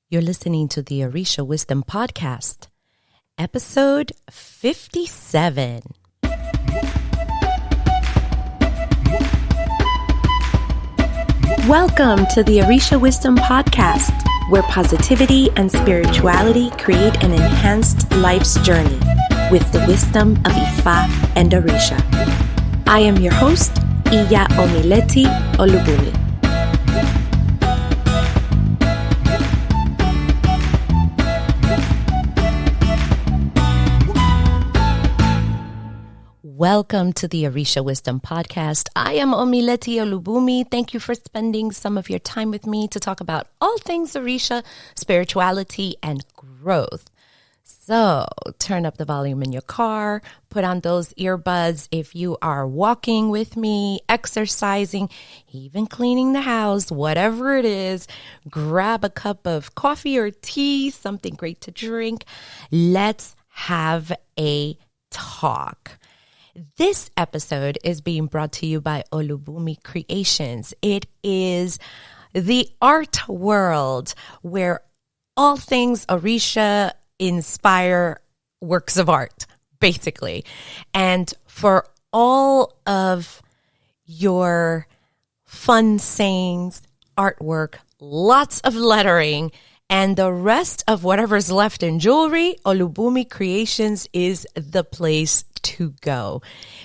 You're listening to the Orisha Wisdom Podcast, episode 57. Welcome to the Orisha Wisdom Podcast, where positivity and spirituality create an enhanced life's journey with the wisdom of Ifa and Orisha. I am your host, Omileti Olubunmi. Welcome to the Orisha Wisdom Podcast. I am Omileti Olubunmi. Thank you for spending some of your time with me to talk about all things Orisha, spirituality, and growth. So turn up the volume in your car, put on those earbuds if you are walking with me, exercising, even cleaning the house, whatever it is. Grab a cup of coffee or tea, something great to drink. Let's have a talk. This episode is being brought to you by Olubunmi Creations. It is the art world where all things Orisha inspire works of art, basically. And for all of your fun sayings, artwork, lots of lettering, and the rest of whatever's left in jewelry, Olubunmi Creations is the place to go.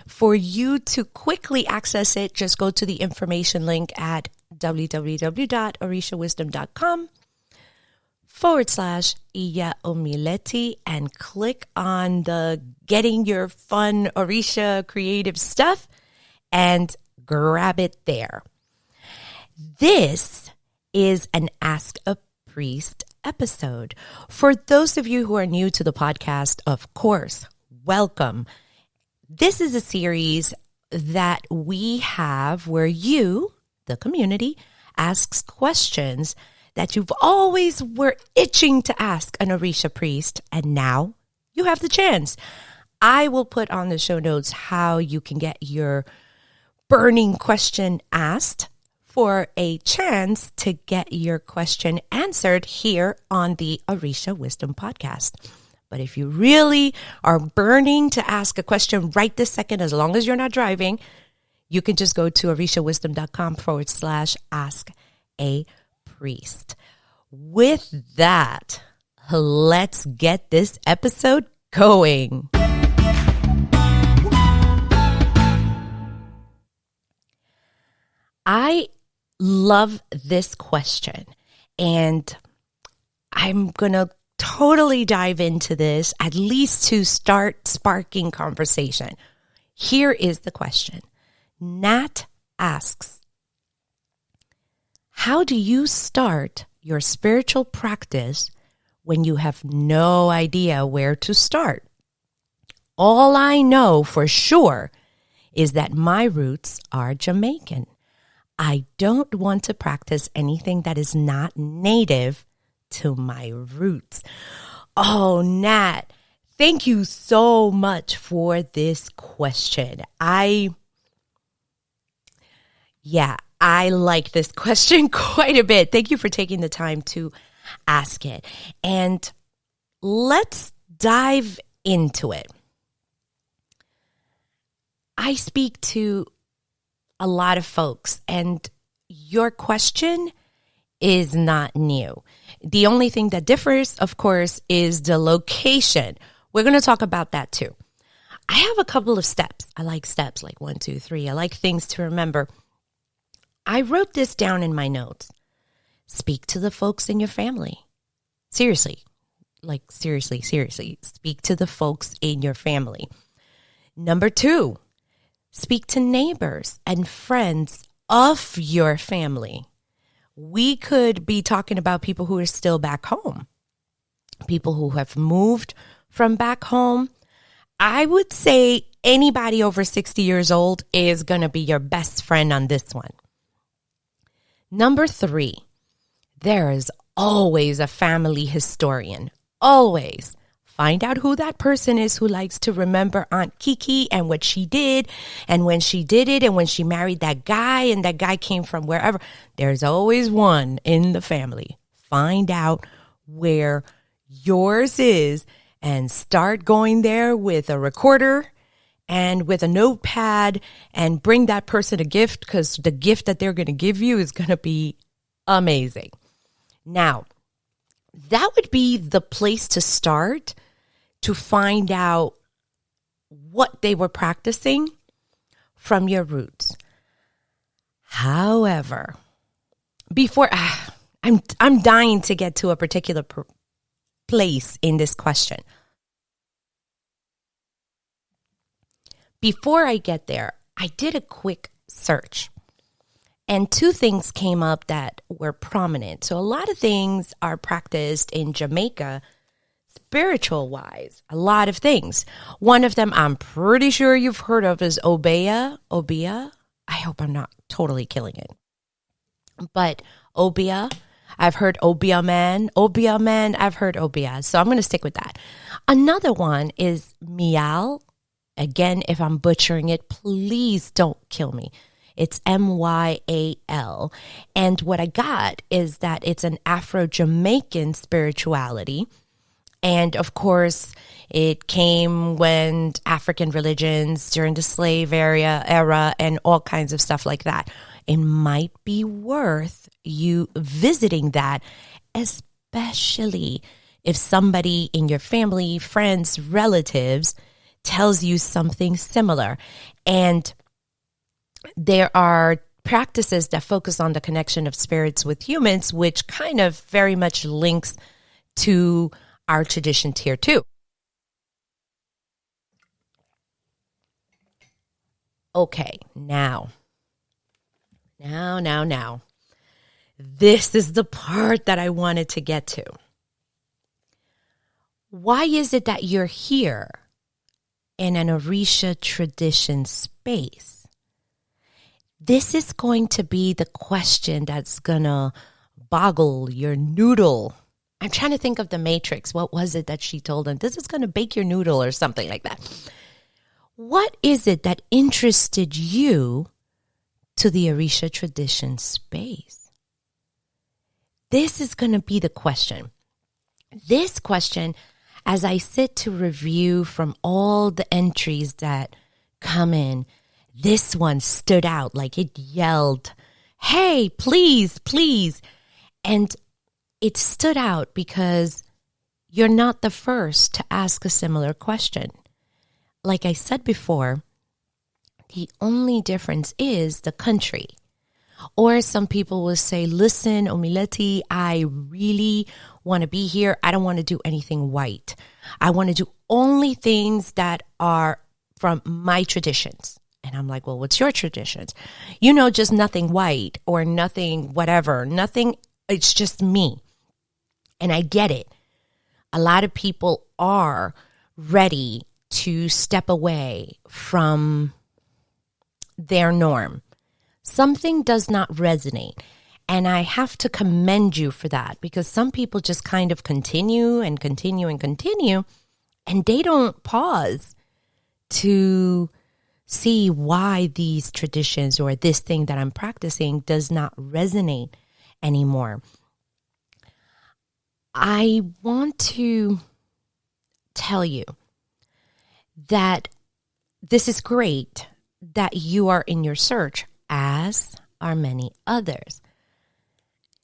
For you to quickly access it, just go to the information link at www.orishawisdom.com/Omileti and click on the Getting Your Fun Orisha Creative Stuff and grab it there. This is an Ask a Priest episode. For those of you who are new to the podcast, of course, welcome. This is a series that we have where you, the community, asks questions that you've always were itching to ask an Orisha priest, and now you have the chance. I will put on the show notes how you can get your burning question asked for a chance to get your question answered here on the Orisha Wisdom Podcast. But if you really are burning to ask a question right this second, as long as you're not driving, you can just go to orishawisdom.com/ask a priest. With that, let's get this episode going. I love this question, and I'm going to totally dive into this, at least to start sparking conversation. Here is the question. Nat asks, how do you start your spiritual practice when you have no idea where to start? All I know for sure is that my roots are Jamaican. I don't want to practice anything that is not native to my roots. Oh, Nat, thank you so much for this question. I like this question quite a bit. Thank you for taking the time to ask it. And let's dive into it. I speak to a lot of folks, and your question is not new. The only thing that differs, of course, is the location. We're going to talk about that too. I have a couple of steps. I like steps like 1, 2, 3. I like things to remember. I wrote this down in my notes. Speak to the folks in your family. Seriously. Speak to the folks in your family. Number 2, speak to neighbors and friends of your family. We could be talking about people who are still back home, people who have moved from back home. I would say anybody over 60 years old is going to be your best friend on this one. Number 3, there is always a family historian. Always. Find out who that person is who likes to remember Aunt Kiki and what she did and when she did it and when she married that guy and that guy came from wherever. There's always one in the family. Find out where yours is and start going there with a recorder and with a notepad and bring that person a gift, because the gift that they're going to give you is going to be amazing. Now, that would be the place to start to find out what they were practicing from your roots. However, before I'm dying to get to a particular place in this question. Before I get there, I did a quick search. And two things came up that were prominent. So a lot of things are practiced in Jamaica, spiritual-wise. A lot of things. One of them I'm pretty sure you've heard of is Obia. I hope I'm not totally killing it. But Obia, I've heard Obia man, I've heard Obia. So I'm going to stick with that. Another one is Mial. Again, if I'm butchering it, please don't kill me. It's Myal. And what I got is that it's an Afro-Jamaican spirituality. And of course, it came when African religions during the slave era and all kinds of stuff like that. It might be worth you visiting that, especially if somebody in your family, friends, relatives tells you something similar. And there are practices that focus on the connection of spirits with humans, which kind of very much links to our traditions here too. Okay, now. This is the part that I wanted to get to. Why is it that you're here in an Orisha tradition space? This is going to be the question that's going to boggle your noodle. I'm trying to think of the Matrix. What was it that she told him? This is going to bake your noodle or something like that. What is it that interested you to the Orisha tradition space? This is going to be the question. This question, as I sit to review from all the entries that come in, this one stood out, like it yelled, "Hey, please, please." And it stood out because you're not the first to ask a similar question. Like I said before, the only difference is the country. Or some people will say, listen, Omileti, I really want to be here. I don't want to do anything white. I want to do only things that are from my traditions. And I'm like, well, what's your traditions? Just nothing white or nothing whatever. Nothing, it's just me. And I get it. A lot of people are ready to step away from their norm. Something does not resonate. And I have to commend you for that, because some people just kind of continue and continue and continue, and they don't pause to see why these traditions or this thing that I'm practicing does not resonate anymore. I want to tell you that this is great that you are in your search, as are many others.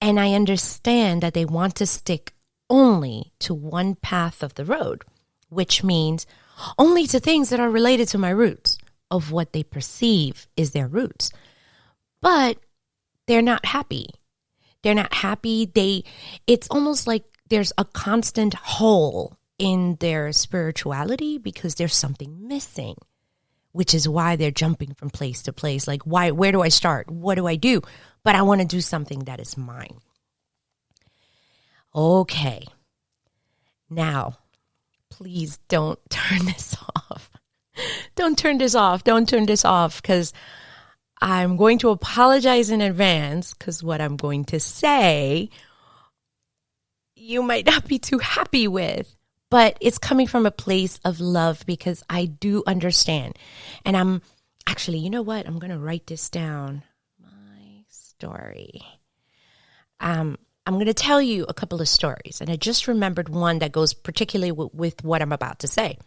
And I understand that they want to stick only to one path of the road, which means only to things that are related to my roots, of what they perceive is their roots. But they're not happy. They're not happy. It's almost like there's a constant hole in their spirituality because there's something missing, which is why they're jumping from place to place. Like, where do I start? What do I do? But I want to do something that is mine. Okay. Now, please don't turn this off. Don't turn this off. Don't turn this off, because I'm going to apologize in advance, because what I'm going to say, you might not be too happy with. But it's coming from a place of love, because I do understand. And I'm actually, you know what? I'm going to write this down. My story. I'm going to tell you a couple of stories. And I just remembered one that goes particularly with what I'm about to say.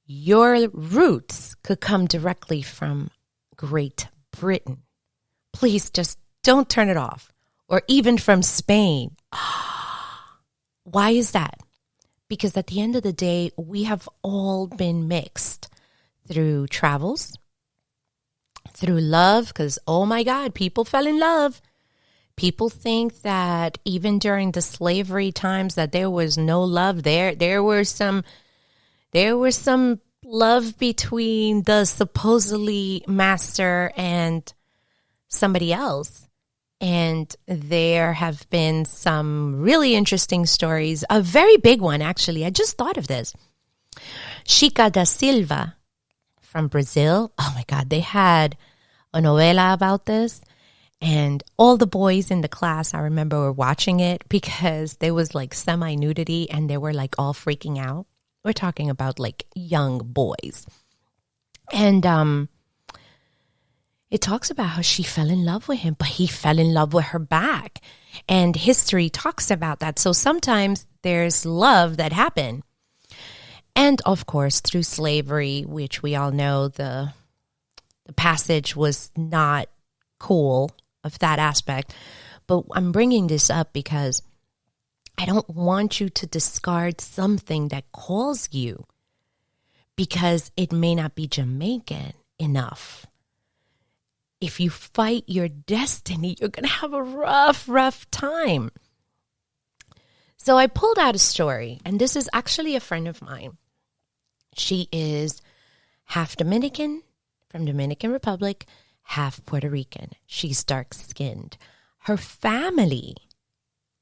Your roots could come directly from Great Britain. Please just don't turn it off. Or even from Spain. Why is that? Because at the end of the day, we have all been mixed through travels, through love, because, oh my God, people fell in love. People think that even during the slavery times that there was no love there. There was some love between the supposedly master and somebody else. And there have been some really interesting stories. A very big one, actually. I just thought of this. Chica da Silva from Brazil. Oh my God, they had a novela about this. And all the boys in the class, I remember, were watching it because there was like semi-nudity and they were like all freaking out. We're talking about like young boys. And it talks about how she fell in love with him, but he fell in love with her back. And history talks about that. So sometimes there's love that happened. And of course, through slavery, which we all know the passage was not cool of that aspect. But I'm bringing this up because I don't want you to discard something that calls you because it may not be Jamaican enough. If you fight your destiny, you're going to have a rough time. So I pulled out a story, and this is actually a friend of mine. She is half Dominican, from Dominican Republic, half Puerto Rican. She's dark-skinned. Her family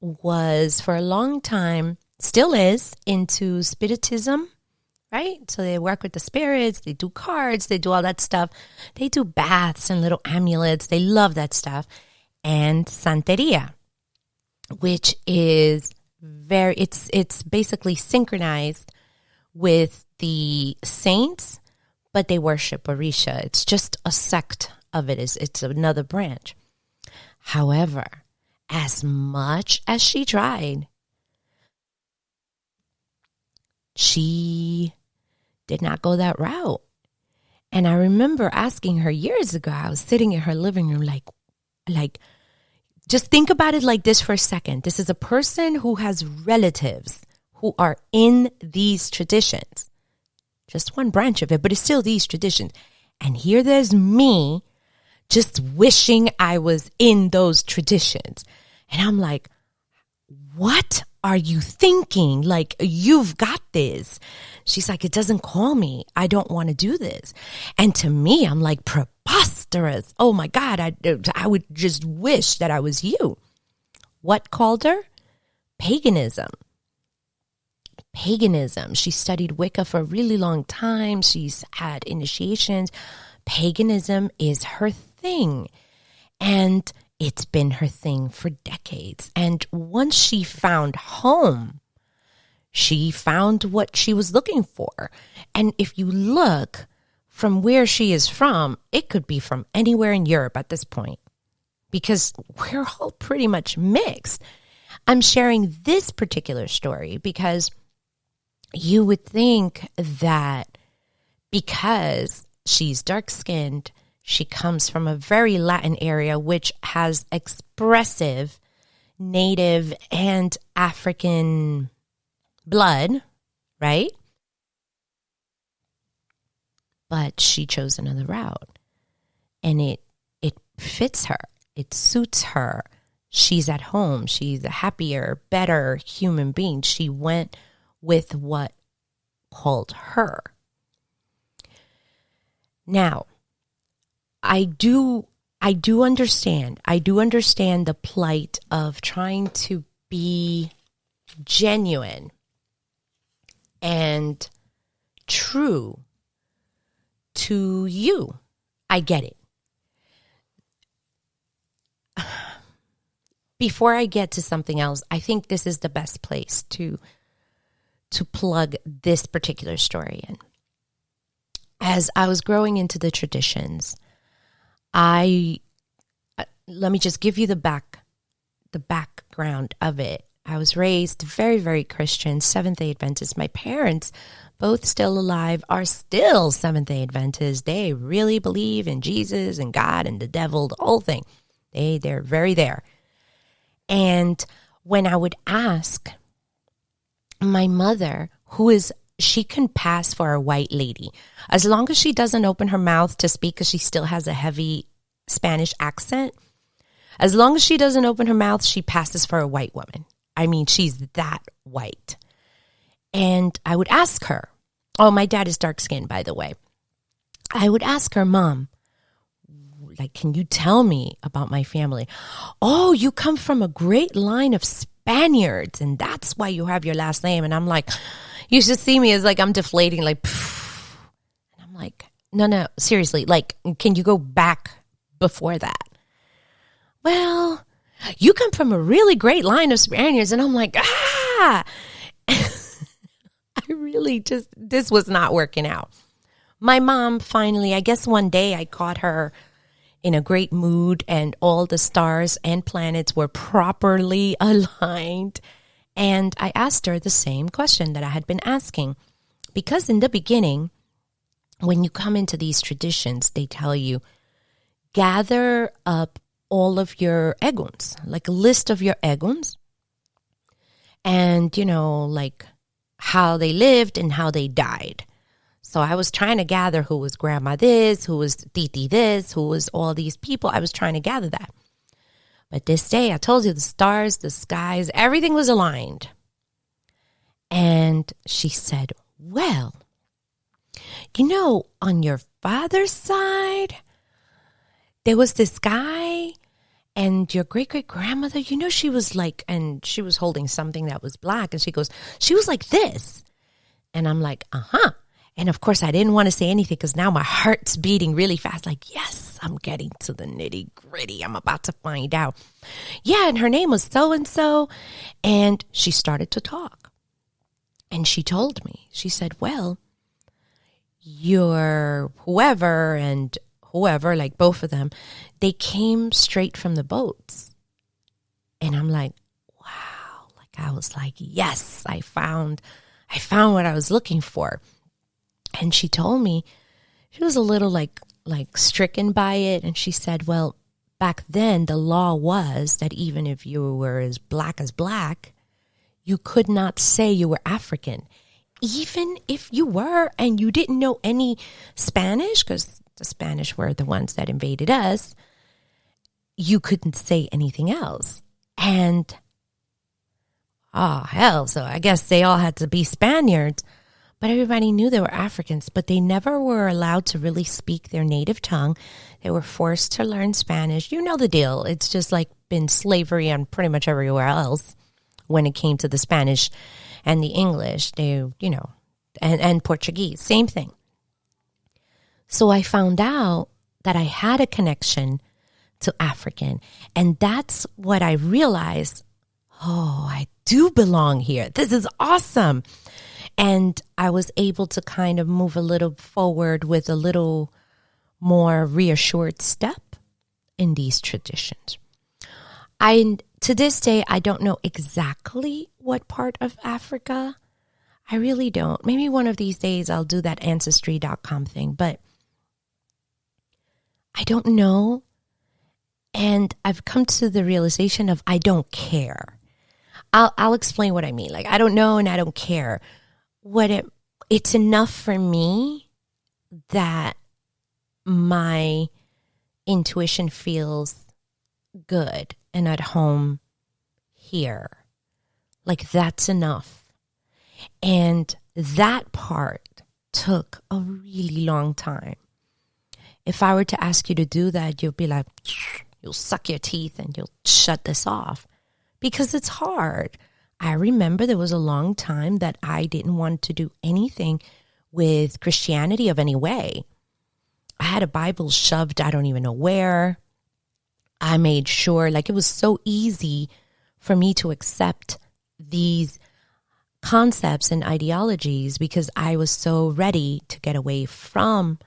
was, for a long time, still is, into spiritism, right? So they work with the spirits, they do cards, they do all that stuff. They do baths and little amulets. They love that stuff. And Santeria, which is it's basically synchronized with the saints, but they worship Orisha. It's just a sect of it. It's another branch. However, as much as she tried, she did not go that route. And I remember asking her years ago, I was sitting in her living room like, just think about it like this for a second. This is a person who has relatives who are in these traditions. Just one branch of it, but it's still these traditions. And here there's me just wishing I was in those traditions. And I'm like, what are you thinking? Like, you've got this. She's like, it doesn't call me. I don't want to do this. And to me, I'm like, preposterous. Oh my God, I would just wish that I was you. What called her? Paganism. She studied Wicca for a really long time. She's had initiations. Paganism is her thing. And it's been her thing for decades. And once she found home, she found what she was looking for. And if you look from where she is from, it could be from anywhere in Europe at this point, because we're all pretty much mixed. I'm sharing this particular story because you would think that because she's dark-skinned, she comes from a very Latin area, which has expressive Native and African blood, right? But she chose another route, and it fits her. It suits her. She's at home. She's a happier, better human being. She went with what called her. Now, I do understand. I do understand the plight of trying to be genuine and true to you. I get it. Before I get to something else, I think this is the best place to plug this particular story in. As I was growing into the traditions, let me just give you the the background of it. I was raised very, very Christian, Seventh-day Adventist. My parents, both still alive, are still Seventh-day Adventists. They really believe in Jesus and God and the devil, the whole thing. They're very there. And when I would ask my mother, she can pass for a white lady. As long as she doesn't open her mouth to speak, because she still has a heavy Spanish accent. As long as she doesn't open her mouth, she passes for a white woman. I mean, she's that white. And I would ask her, oh, my dad is dark skinned, by the way. I would ask her, Mom, like, can you tell me about my family? Oh, you come from a great line of Spaniards, and that's why you have your last name. And I'm like, you should see me as like I'm deflating, like, poof. And I'm like, no, seriously, like, can you go back before that? Well, you come from a really great line of Spaniards. And I'm like, I really this was not working out. My mom finally, I guess one day I caught her in a great mood and all the stars and planets were properly aligned. And I asked her the same question that I had been asking. Because in the beginning, when you come into these traditions, they tell you, gather up all of your eguns, like a list of your eguns. And, like how they lived and how they died. So I was trying to gather who was grandma this, who was titi this, who was all these people. I was trying to gather that. But this day, I told you, the stars, the skies, everything was aligned. And she said, well, on your father's side, there was this guy and your great-great-grandmother, she was like, and she was holding something that was black. And she goes, she was like this. And I'm like, uh-huh. And of course, I didn't want to say anything because now my heart's beating really fast. Like, yes, I'm getting to the nitty gritty. I'm about to find out. Yeah, and her name was so-and-so. And she started to talk. And she told me, she said, well, your whoever and whoever, like both of them, they came straight from the boats. And I'm like, wow. Like, I was like, yes, I found what I was looking for. And she told me, she was a little like stricken by it. And she said, well, back then the law was that even if you were as black, you could not say you were African. Even if you were and you didn't know any Spanish, because the Spanish were the ones that invaded us, you couldn't say anything else. And, oh, hell, so I guess they all had to be Spaniards. But everybody knew they were Africans, but they never were allowed to really speak their native tongue. They were forced to learn Spanish. You know the deal. It's just like been slavery on pretty much everywhere else when it came to the Spanish and the English. They, and Portuguese, same thing. So I found out that I had a connection to African. And that's what I realized. Oh, I do belong here. This is awesome. And I was able to kind of move a little forward with a little more reassured step in these traditions. To this day, I don't know exactly what part of Africa. I really don't. Maybe one of these days I'll do that Ancestry.com thing, but I don't know. And I've come to the realization of I don't care. I'll explain what I mean. Like, I don't know and I don't care. It's enough for me that my intuition feels good and at home here. Like, that's enough. And that part took a really long time. If I were to ask you to do that, you'll be like, you'll suck your teeth and you'll shut this off because it's hard. I remember there was a long time that I didn't want to do anything with Christianity of any way. I had a Bible shoved, I don't even know where. I made sure, like, it was so easy for me to accept these concepts and ideologies because I was so ready to get away from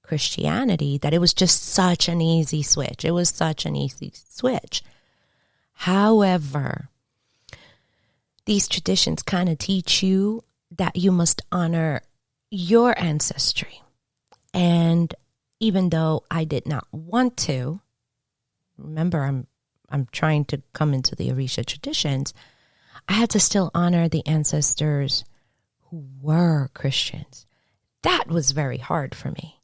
Christianity that it was just such an easy switch. It was such an easy switch. However, these traditions kind of teach you that you must honor your ancestry. And even though I did not want to, remember, I'm trying to come into the Orisha traditions, I had to still honor the ancestors who were Christians. That was very hard for me.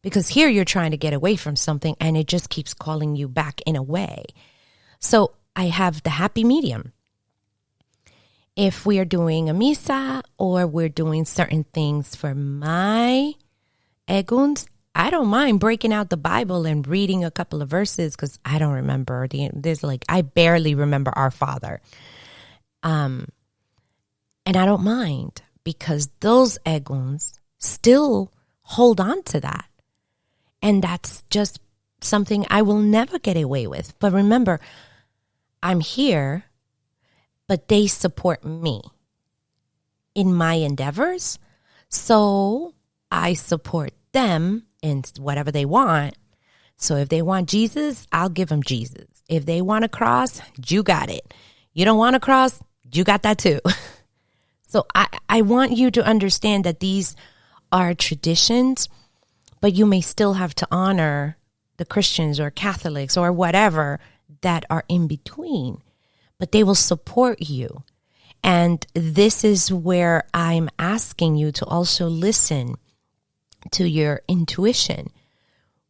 Because here you're trying to get away from something and it just keeps calling you back in a way. So I have the happy medium. If we are doing a misa or we're doing certain things for my eguns, I don't mind breaking out the Bible and reading a couple of verses because I don't remember. I barely remember Our Father. And I don't mind because those eguns still hold on to that. And that's just something I will never get away with. But remember, I'm here, but they support me in my endeavors. So I support them in whatever they want. So if they want Jesus, I'll give them Jesus. If they want a cross, you got it. You don't want a cross, you got that too. So I want you to understand that these are traditions, but you may still have to honor the Christians or Catholics or whatever that are in between, but they will support you. And this is where I'm asking you to also listen to your intuition.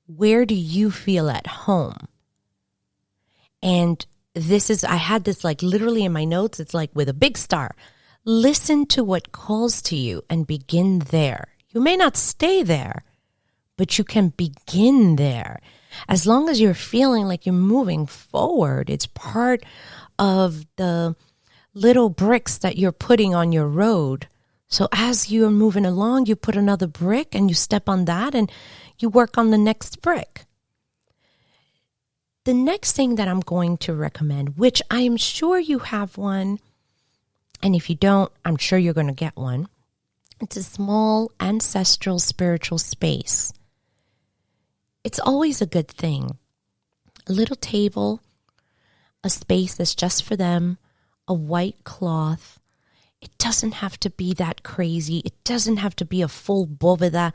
Where do you feel at home? And I had this like literally in my notes. It's like with a big star. Listen to what calls to you and begin there. You may not stay there, but you can begin there. As long as you're feeling like you're moving forward, it's part of the little bricks that you're putting on your road. So as you're moving along, you put another brick and you step on that and you work on the next brick. The next thing that I'm going to recommend, which I am sure you have one, and if you don't, I'm sure you're going to get one. It's a small ancestral spiritual space. It's always a good thing. A little table, a space that's just for them, a white cloth. It doesn't have to be that crazy. It doesn't have to be a full boveda.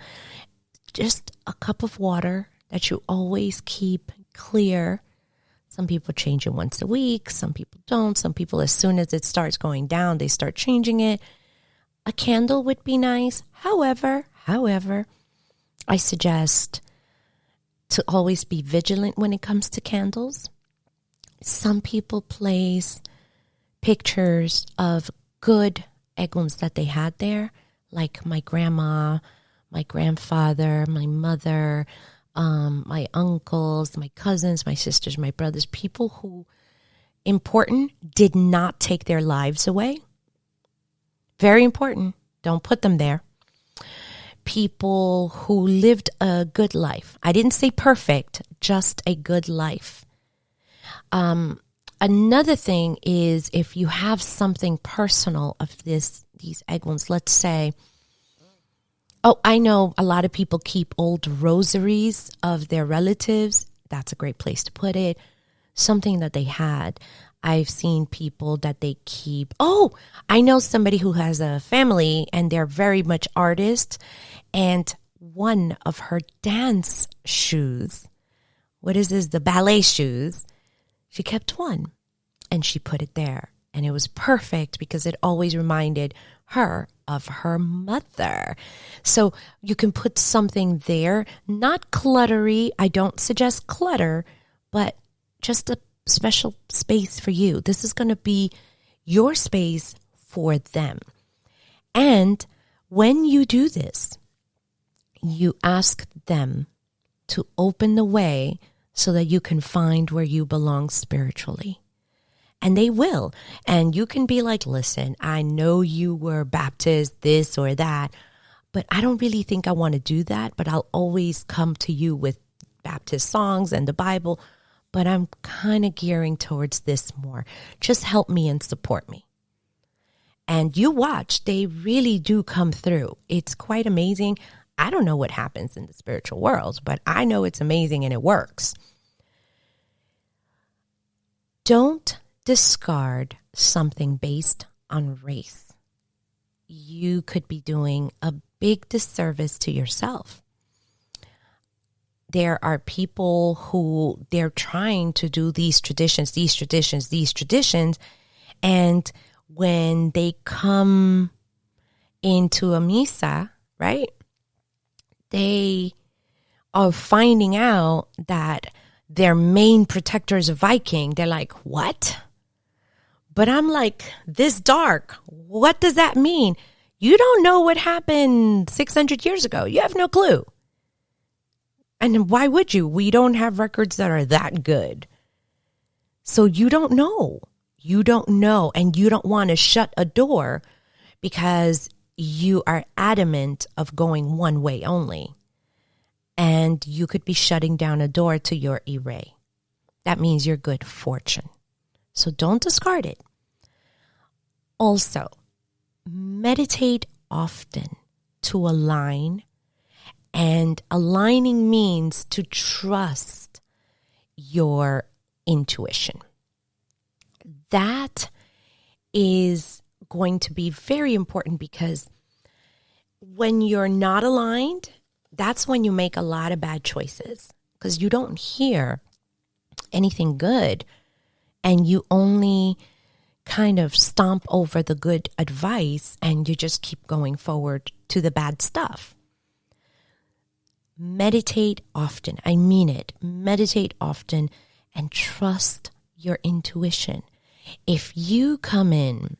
Just a cup of water that you always keep clear. Some people change it once a week. Some people don't. Some people, as soon as it starts going down, they start changing it. A candle would be nice. However, I suggest to always be vigilant when it comes to candles. Some people place pictures of good eguns that they had there, like my grandma, my grandfather, my mother, my uncles, my cousins, my sisters, my brothers, people who, important, did not take their lives away. Very important. Don't put them there. People who lived a good life. I didn't say perfect, just a good life. Another thing is if you have something personal of these eguns, let's say, I know a lot of people keep old rosaries of their relatives. That's a great place to put it. Something that they had. I've seen people that they keep. I know somebody who has a family and they're very much artists. And one of her dance shoes, what is this? The ballet shoes. She kept one and she put it there. And it was perfect because it always reminded her of her mother. So you can put something there, not cluttery. I don't suggest clutter, but just a special space for you. This is going to be your space for them. And when you do this, you ask them to open the way so that you can find where you belong spiritually. And they will. And you can be like, listen, I know you were Baptist, this or that, but I don't really think I want to do that. But I'll always come to you with Baptist songs and the Bible. But I'm kind of gearing towards this more. Just help me and support me. And you watch, they really do come through. It's quite amazing. I don't know what happens in the spiritual world, but I know it's amazing and it works. Don't discard something based on race. You could be doing a big disservice to yourself. There are people who they're trying to do these traditions, and when they come into a misa, right, they are finding out that their main protector is a Viking. They're like, what? But I'm like, this dark. What does that mean? You don't know what happened 600 years ago. You have no clue. And why would you? We don't have records that are that good. So you don't know. You don't know. And you don't want to shut a door because you are adamant of going one way only. And you could be shutting down a door to your ire. That means your good fortune. So don't discard it. Also, meditate often to align. And aligning means to trust your intuition. That is going to be very important because when you're not aligned, that's when you make a lot of bad choices because you don't hear anything good and you only kind of stomp over the good advice and you just keep going forward to the bad stuff. Meditate often. I mean it. Meditate often and trust your intuition. If you come in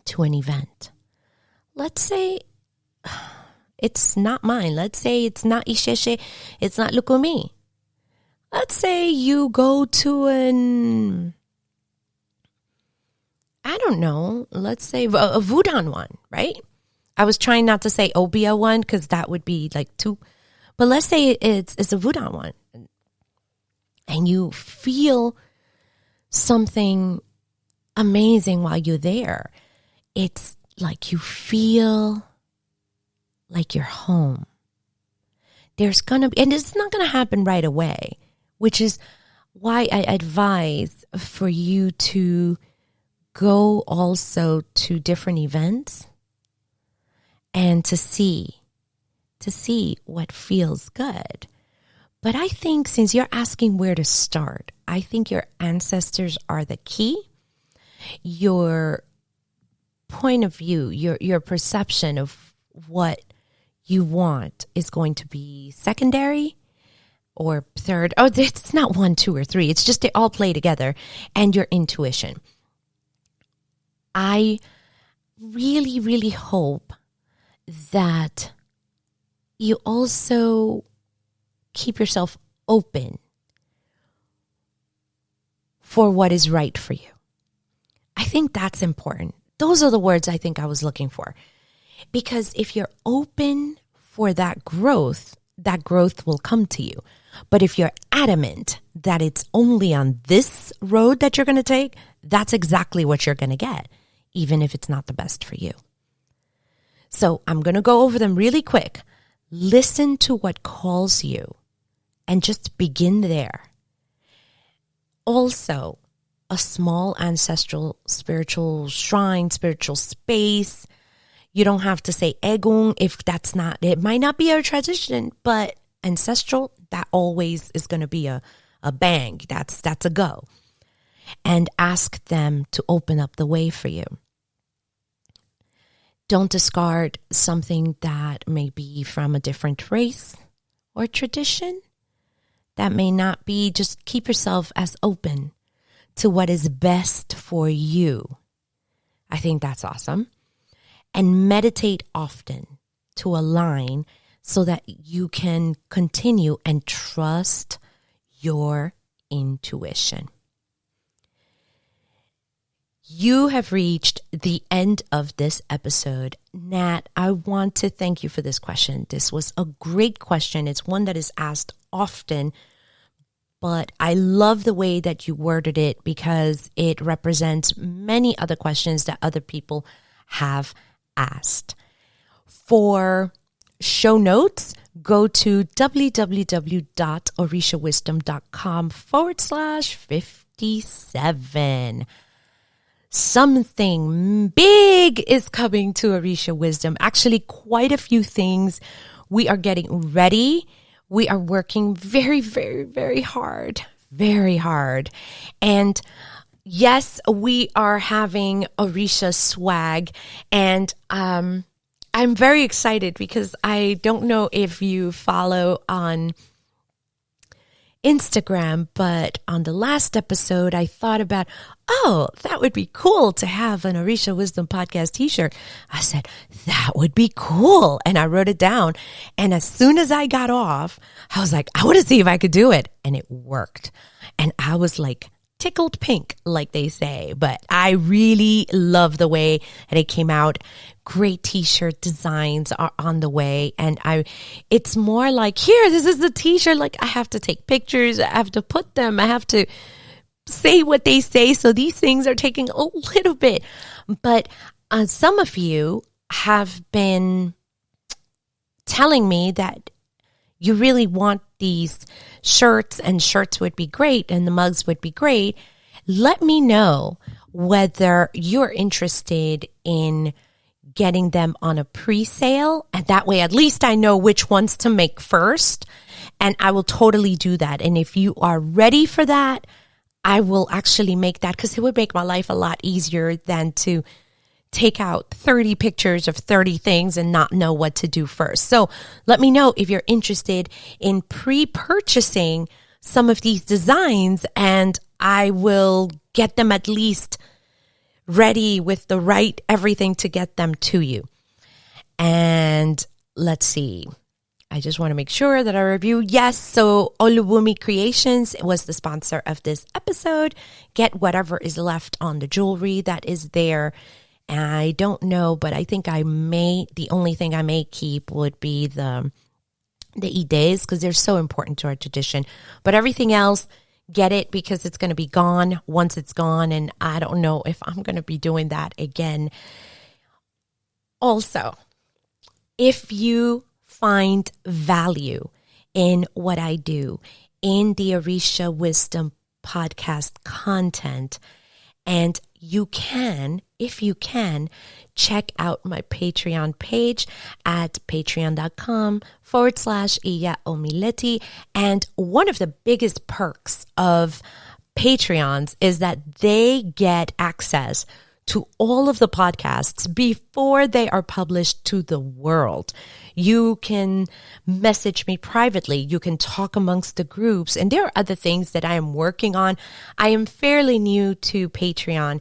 to an event, let's say it's not mine. Let's say it's not Isheshe. It's not Lukumi. Let's say you go to I don't know, let's say a Vudan one, right? I was trying not to say Obia one because that would be like too, but let's say it's a Vudan one. And you feel something amazing while you're there. It's like you feel like you're home. There's going to be, and it's not going to happen right away, which is why I advise for you to go also to different events and to see what feels good. But I think since you're asking where to start, I think your ancestors are the key. Your point of view, your perception of what you want is going to be secondary or third. Oh, it's not 1, 2, or 3. It's just they all play together. And your intuition. I really, really hope that you also keep yourself open for what is right for you. I think that's important. Those are the words I think I was looking for. Because if you're open for that growth will come to you. But if you're adamant that it's only on this road that you're going to take, that's exactly what you're going to get, even if it's not the best for you. So I'm going to go over them really quick. Listen to what calls you and just begin there. Also, a small ancestral spiritual shrine, spiritual space. You don't have to say egung if that's not, it might not be our tradition, but ancestral, that always is going to be a bang. That's a go. And ask them to open up the way for you. Don't discard something that may be from a different race or tradition. That may not be, just keep yourself as open to what is best for you. I think that's awesome. And meditate often to align so that you can continue and trust your intuition. You have reached the end of this episode. Nat, I want to thank you for this question. This was a great question. It's one that is asked often, but I love the way that you worded it because it represents many other questions that other people have asked. For show notes, go to www.orishawisdom.com/15. 57. Something big is coming to Orisha Wisdom. Actually, quite a few things. We are getting ready. We are working very, very, very hard. Very hard. And yes, we are having Orisha swag. And I'm very excited because I don't know if you follow on Instagram, but on the last episode, I thought about, that would be cool to have an Orisha Wisdom Podcast t-shirt. I said, that would be cool. And I wrote it down. And as soon as I got off, I was like, I want to see if I could do it. And it worked. And I was like, tickled pink, like they say. But I really love the way that it came out. Great t-shirt designs are on the way. And it's more like, here, this is the t-shirt. Like, I have to take pictures. I have to put them. I have to say what they say. So these things are taking a little bit. But some of you have been telling me that you really want these shirts, and shirts would be great, and the mugs would be great. Let me know whether you're interested in getting them on a pre-sale, and that way at least I know which ones to make first, and I will totally do that. And if you are ready for that, I will actually make that, because it would make my life a lot easier than to take out 30 pictures of 30 things and not know what to do first. So let me know if you're interested in pre-purchasing some of these designs, and I will get them at least ready with the right everything to get them to you. And let's see. I just want to make sure that I review. Yes, so Olubunmi Creations was the sponsor of this episode. Get whatever is left on the jewelry that is there. I don't know, but I think the only thing I may keep would be the ides, because they're so important to our tradition. But everything else, get it, because it's going to be gone once it's gone. And I don't know if I'm going to be doing that again. Also, if you find value in what I do, in the Orisha Wisdom podcast content, and if you can, check out my Patreon page at patreon.com/Iya Omileti. And one of the biggest perks of Patreons is that they get access to all of the podcasts before they are published to the world. You can message me privately. You can talk amongst the groups. And there are other things that I am working on. I am fairly new to Patreon,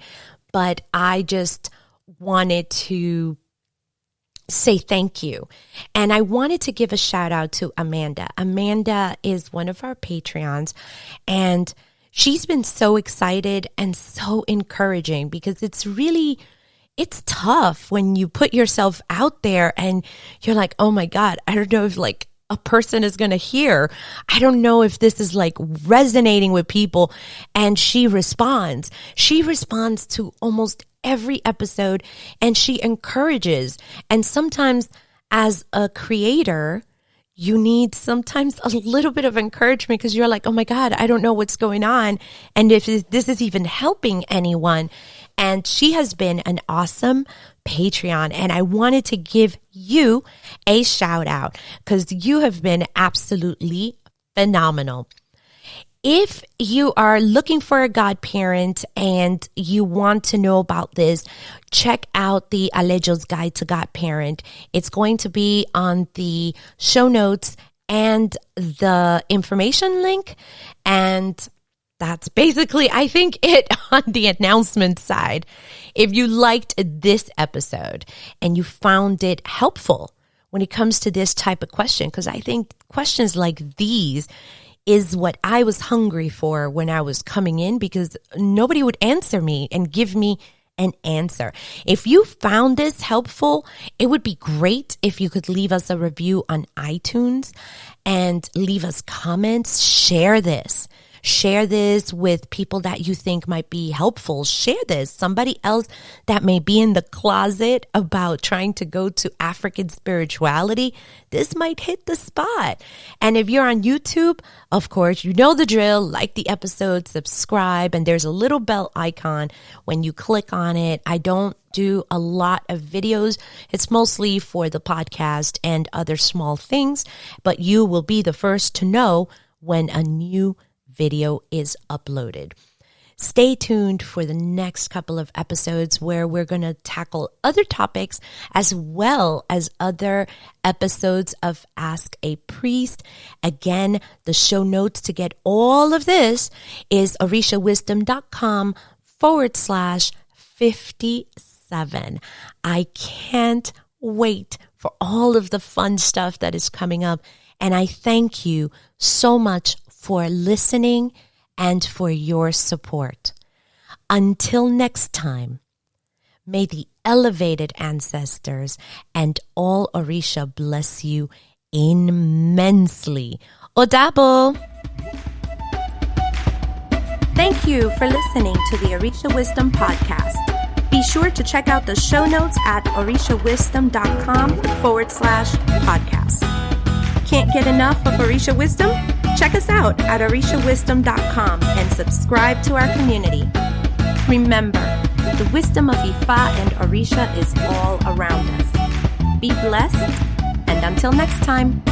but I just wanted to say thank you. And I wanted to give a shout out to Amanda. Amanda is one of our Patreons, and she's been so excited and so encouraging, because it's tough when you put yourself out there and you're like, oh my God, I don't know if like a person is going to hear. I don't know if this is like resonating with people. And she responds. She responds to almost every episode, and she encourages. And sometimes as a creator, you need sometimes a little bit of encouragement, because you're like, oh my God, I don't know what's going on, and if this is even helping anyone. And she has been an awesome Patreon, and I wanted to give you a shout out, because you have been absolutely phenomenal. If you are looking for a godparent and you want to know about this, check out the Alejo's Guide to Godparent. It's going to be on the show notes and the information link. And that's basically, I think, it on the announcement side. If you liked this episode and you found it helpful when it comes to this type of question, because I think questions like these is what I was hungry for when I was coming in, because nobody would answer me and give me an answer. If you found this helpful, it would be great if you could leave us a review on iTunes and leave us comments. Share this Share this with people that you think might be helpful. Share this. Somebody else that may be in the closet about trying to go to African spirituality, this might hit the spot. And if you're on YouTube, of course, you know the drill. Like the episode, subscribe, and there's a little bell icon. When you click on it, I don't do a lot of videos. It's mostly for the podcast and other small things, but you will be the first to know when a new video is uploaded. Stay tuned for the next couple of episodes where we're going to tackle other topics as well as other episodes of Ask a Priest. Again, the show notes to get all of this is orishawisdom.com/57. I can't wait for all of the fun stuff that is coming up. And I thank you so much for listening and for your support. Until next time, may the elevated ancestors and all Orisha bless you immensely. Odabo! Thank you for listening to the Orisha Wisdom Podcast. Be sure to check out the show notes at orishawisdom.com/podcast. Can't get enough of Orisha Wisdom? Check us out at orishawisdom.com and subscribe to our community. Remember, the wisdom of Ifa and Orisha is all around us. Be blessed, and until next time.